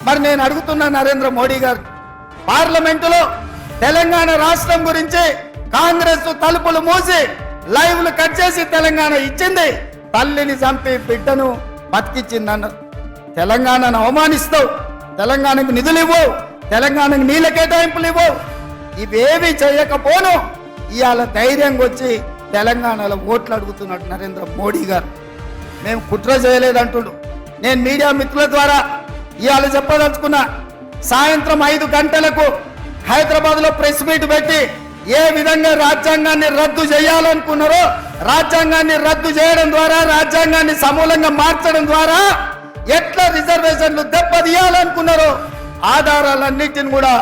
మరి నేను అడుగుతున్నా నరేంద్ర మోడీ గారు, పార్లమెంటులో తెలంగాణ రాష్ట్రం గురించి కాంగ్రెస్ తలుపులు మూసి లైవ్లు కట్ చేసి తెలంగాణ ఇచ్చింది, తల్లిని చంపి బిడ్డను బతికిచ్చిందన్నారు. తెలంగాణను అవమానిస్తావు, తెలంగాణకు నిధులు ఇవ్వవు, తెలంగాణకు నీళ్ళ కేటాయింపులు ఇవ్వవు, ఇవేవి చేయకపోను ఇవాళ ధైర్యంగా వచ్చి తెలంగాణలో ఓట్లు అడుగుతున్నాడు నరేంద్ర మోడీ గారు. మేము కుట్ర చేయలేదంటుడు. నేను మీడియా మిత్రుల ద్వారా ఇవాళ చెప్పదలుచుకున్నా, సాయంత్రం 5 గంటలకు హైదరాబాద్లో ప్రెస్ మీట్ పెట్టి ఏ విధంగా రాజ్యాంగాన్ని రద్దు చేయాలనుకున్నారో, రాజ్యాంగాన్ని రద్దు చేయడం ద్వారా, రాజ్యాంగాన్ని సమూలంగా మార్చడం ద్వారా ఎట్లా రిజర్వేషన్లు దెబ్బతీయాలనుకున్నారో ఆధారాలన్నిటిని కూడా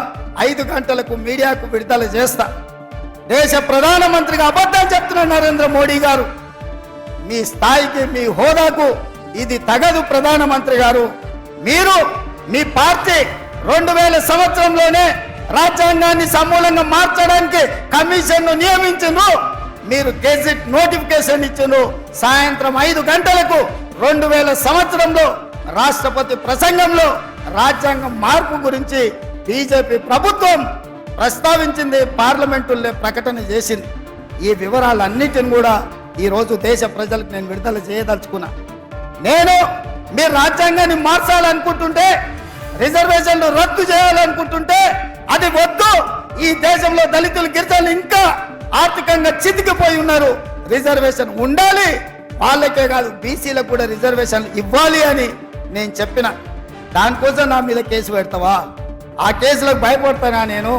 5 గంటలకు మీడియాకు విడుదల చేస్తా. దేశ ప్రధానమంత్రిగా అబద్ధాలు చెప్తున్నారు నరేంద్ర మోడీ గారు. మీ స్థాయికి, మీ హోదాకు ఇది తగదు. ప్రధానమంత్రి గారు, మీరు మీ పార్టీ 2000 సంవత్సరంలోనే రాజ్యాంగాన్ని సమూలంగా మార్చడానికి కమిషన్ను నియమించిండ్రు. మీరు గెజిట్ నోటిఫికేషన్ ఇచ్చిండ్రు. సాయంత్రం 5 గంటలకు 2000 సంవత్సరంలో రాష్ట్రపతి ప్రసంగంలో రాజ్యాంగం మార్పు గురించి బీజేపీ ప్రభుత్వం ప్రస్తావించింది, పార్లమెంటులో ప్రకటన చేసింది. ఈ వివరాలన్నిటిని కూడా ఈరోజు దేశ ప్రజలకు నేను విడుదల చేయదలుచుకున్నా. నేను మీరు రాజ్యాంగాన్ని మార్చాలనుకుంటుంటే, రిజర్వేషన్లు రద్దు చేయాలనుకుంటుంటే అది వద్దు. ఈ దేశంలో దళితులు, గిరిజనులు ఇంకా ఆర్థికంగా చితికిపోయి ఉన్నారు. రిజర్వేషన్ ఉండాలి, వాళ్ళకే కాదు బీసీలకు కూడా రిజర్వేషన్ ఇవ్వాలి అని నేను చెప్పిన. దానికోసం నా మీద కేసు పెడతావా? ఆ కేసులకు భయపడతానా? నేను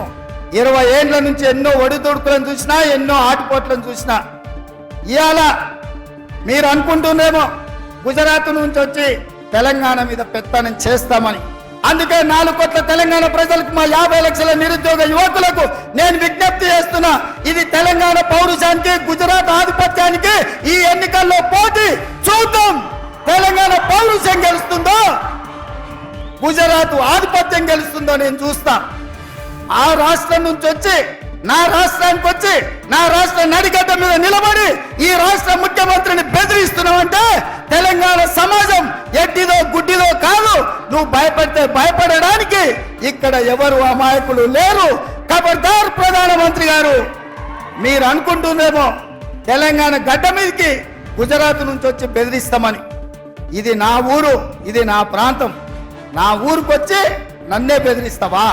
20 ఏళ్ల నుంచి ఎన్నో ఒడిదుడుకులను చూసినా, ఎన్నో ఆటుపోట్లను చూసినా. ఇవాళ మీరు అనుకుంటున్నారేమో గుజరాత్ నుంచి వచ్చి తెలంగాణ మీద పెత్తనం చేస్తామని. అందుకే 4 కోట్ల తెలంగాణ ప్రజలకు, మా 50 లక్షల నిరుద్యోగ యువకులకు నేను విజ్ఞప్తి చేస్తున్నా, ఇది తెలంగాణ పౌరుషానికి, గుజరాత్ ఆధిపత్యానికి ఈ ఎన్నికల్లో పోటీ. చూద్దాం తెలంగాణ పౌరుషం గెలుస్తుందో, గుజరాత్ ఆధిపత్యం గెలుస్తుందో నేను చూస్తా. ఆ రాష్ట్రం నుంచి వచ్చి నా రాష్ట్రానికి వచ్చి నా రాష్ట్ర నడిగడ్డ మీద నిలబడి ఈ రాష్ట్ర ముఖ్యమంత్రిని బెదిరిస్తున్నావంటే తెలంగాణ సమాజం ఎడ్డిదో గుడ్డిదో కాదు. నువ్వు భయపడితే భయపడడానికి ఇక్కడ ఎవరు అమాయకులు లేరు. ఖబర్దార్ ప్రధానమంత్రి గారు, మీరు అనుకుంటుందేమో తెలంగాణ గడ్డ మీదకి గుజరాత్ నుంచి వచ్చి బెదిరిస్తామని. ఇది నా ఊరు, ఇది నా ప్రాంతం. నా ఊరికి వచ్చి నన్నే బెదిరిస్తావా?